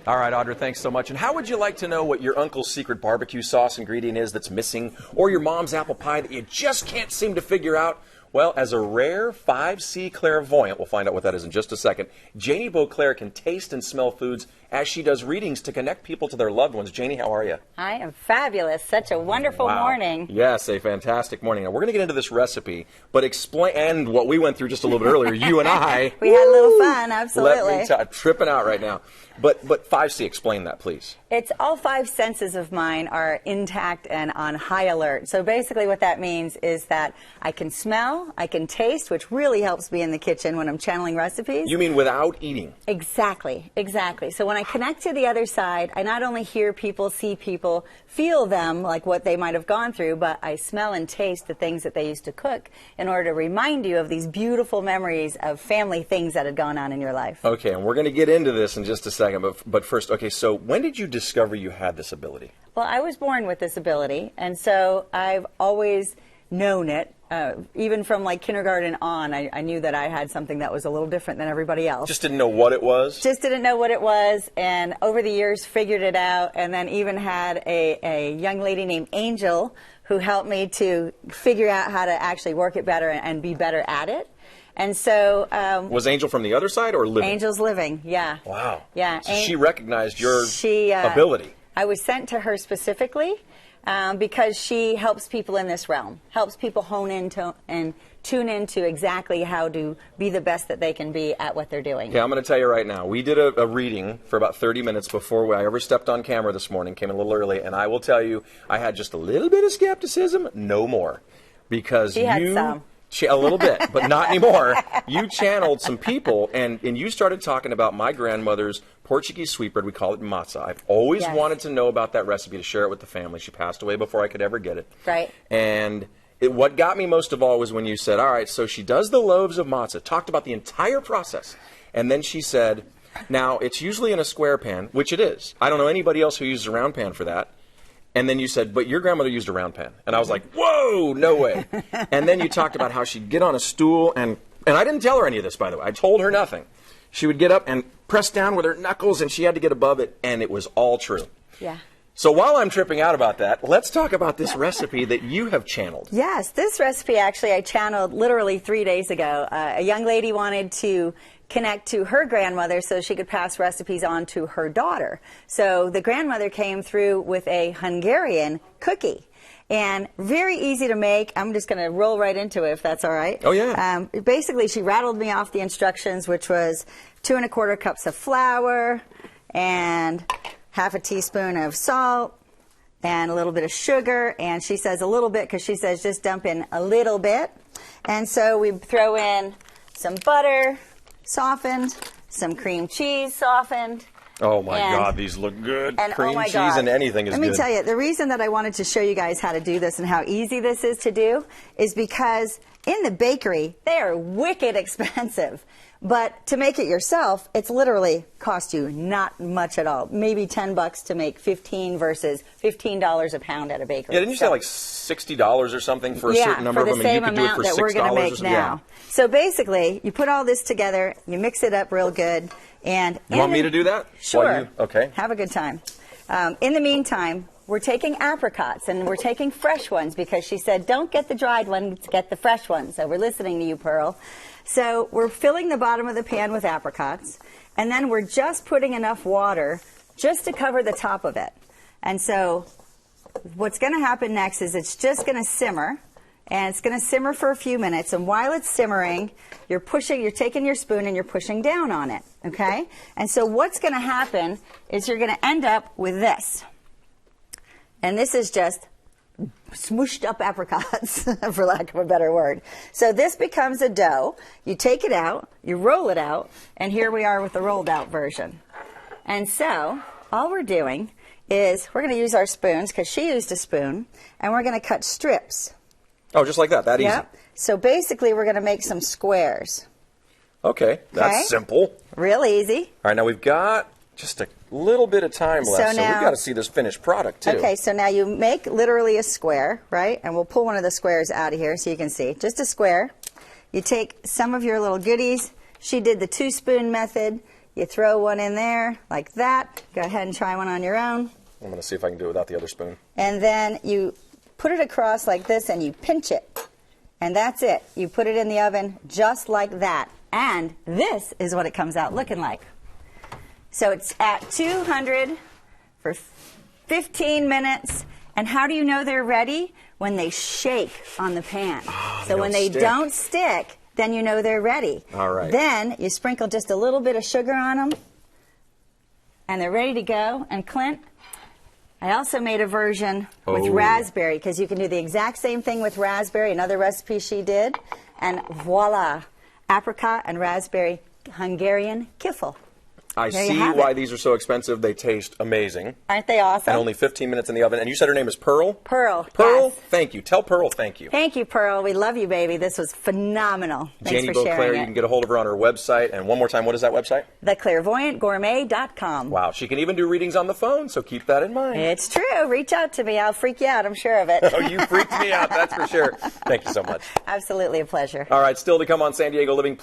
All right, Audra, thanks so much. And how would you like to know what your uncle's secret barbecue sauce ingredient is that's missing, or your mom's apple pie that you just can't seem to figure out? Well, as a rare 5C clairvoyant, we'll find out what that is in just a second, Janie Boisclair can taste and smell foods as she does readings to connect people to their loved ones. Janie, how are you? I am fabulous. Such a wonderful morning. Yes, a fantastic morning. Now, we're going to get into this recipe, but explain, and what we went through just a little bit earlier, you and I. We had a little fun, absolutely. I'm tripping out right now. But 5C, explain that, please. It's all 5 senses of mine are intact and on high alert. So basically what that means is that I can smell, I can taste, which really helps me in the kitchen when I'm channeling recipes. You mean without eating? Exactly, exactly. So when I connect to the other side, I not only hear people, see people, feel them, like what they might have gone through, but I smell and taste the things that they used to cook in order to remind you of these beautiful memories of family things that had gone on in your life. Okay, and we're going to get into this in just a second, but first, okay, so when did you discover you had this ability? Well, I was born with this ability, and so I've always known it. Even from like kindergarten on, I knew that I had something that was a little different than everybody else. Just didn't know what it was? Just didn't know what it was, and over the years figured it out, and then even had a young lady named Angel who helped me to figure out how to actually work it better and be better at it. And so... was Angel from the other side or living? Angel's living, yeah. Wow. Yeah. So she recognized your ability. I was sent to her specifically because she helps people in this realm, helps people hone into and tune into exactly how to be the best that they can be at what they're doing. Yeah, I'm going to tell you right now, we did a reading for about 30 minutes before I ever stepped on camera this morning, came in a little early, and I will tell you, I had just a little bit of skepticism, no more. Because she had some. A little bit, but not anymore. You channeled some people, and you started talking about my grandmother's Portuguese sweetbread. We call it matzah. I've always wanted to know about that recipe to share it with the family. She passed away before I could ever get it. Right. And what got me most of all was when you said, all right, so she does the loaves of matzah, talked about the entire process, and then she said, now, it's usually in a square pan, which it is. I don't know anybody else who uses a round pan for that. And then you said, but your grandmother used a round pan. And I was like, whoa, no way. And then you talked about how she'd get on a stool, and I didn't tell her any of this, by the way. I told her nothing. She would get up and press down with her knuckles, and she had to get above it, and it was all true. Yeah. So while I'm tripping out about that, let's talk about this recipe that you have channeled. Yes, this recipe actually I channeled literally 3 days ago. A young lady wanted to connect to her grandmother so she could pass recipes on to her daughter. So the grandmother came through with a Hungarian cookie. And very easy to make. I'm just going to roll right into it if that's all right. Oh, yeah. Basically, she rattled me off the instructions, which was 2 1/4 cups of flour and half a teaspoon of salt and a little bit of sugar. And she says a little bit because she says just dump in a little bit. And so we throw in some butter, softened, some cream cheese softened. Oh my God, these look good. And cream cheese and anything is good. Let me tell you, the reason that I wanted to show you guys how to do this and how easy this is to do is because in the bakery, they are wicked expensive. But to make it yourself, it's literally cost you not much at all. Maybe $10 to make 15 versus $15 a pound at a bakery. Yeah, didn't you say like $60 or something for a certain number of them? For the same amount that we're going to make now. Yeah. So basically, you put all this together, you mix it up real good, and you want me to do that? Sure. Okay. Have a good time. In the meantime, we're taking apricots, and we're taking fresh ones because she said, don't get the dried ones, get the fresh ones. So we're listening to you, Pearl. So we're filling the bottom of the pan with apricots, and then we're just putting enough water just to cover the top of it. And so what's going to happen next is it's just going to simmer, and it's going to simmer for a few minutes. And while it's simmering, you're taking your spoon and you're pushing down on it, okay? And so what's going to happen is you're going to end up with this. And this is just smooshed up apricots, for lack of a better word. So this becomes a dough. You take it out, you roll it out, and here we are with the rolled out version. And so all we're doing is we're going to use our spoons, because she used a spoon, and we're going to cut strips. Oh, just like that easy. Yep. So basically we're going to make some squares. Okay, that's simple. Real easy. All right, now we've got just a little bit of time left, so we've got to see this finished product, too. Okay, so now you make literally a square, right? And we'll pull one of the squares out of here so you can see. Just a square. You take some of your little goodies. She did the 2-spoon method. You throw one in there like that. Go ahead and try one on your own. I'm going to see if I can do it without the other spoon. And then you put it across like this and you pinch it. And that's it. You put it in the oven just like that. And this is what it comes out looking like. So it's at 200 for 15 minutes. And how do you know they're ready? When they shake on the pan. Oh, so when they don't stick, then you know they're ready. All right. Then you sprinkle just a little bit of sugar on them. And they're ready to go. And Clint, I also made a version with raspberry, because you can do the exact same thing with raspberry, another recipe she did. And voila, apricot and raspberry Hungarian kiffle. I see why these are so expensive. They taste amazing. Aren't they awesome? And only 15 minutes in the oven. And you said her name is Pearl? Pearl. Pearl, Yes. thank you. Tell Pearl thank you. Thank you, Pearl. We love you, baby. This was phenomenal. Thanks Janie for sharing Boisclair, it. you can get a hold of her on her website. And one more time, what is that website? TheClairvoyantGourmet.com. Wow, she can even do readings on the phone, so keep that in mind. It's true. Reach out to me. I'll freak you out. I'm sure of it. Oh, you freaked me out, that's for sure. Thank you so much. Absolutely a pleasure. All right, still to come on San Diego Living.